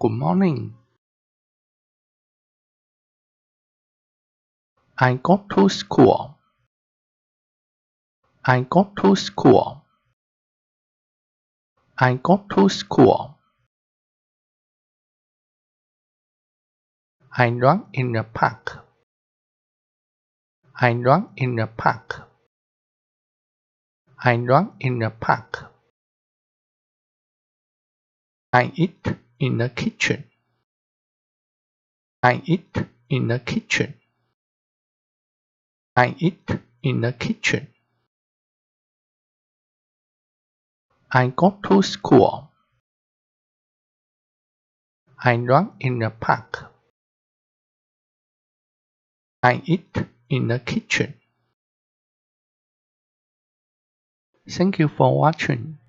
Good morning. I go to school. I go to school. I go to school. I run in the park. I run in the park. I run in the park. I eat in the kitchen. I eat in the kitchen. I eat in the kitchen. I go to school. I run in the park. I eat in the kitchen. Thank you for watching.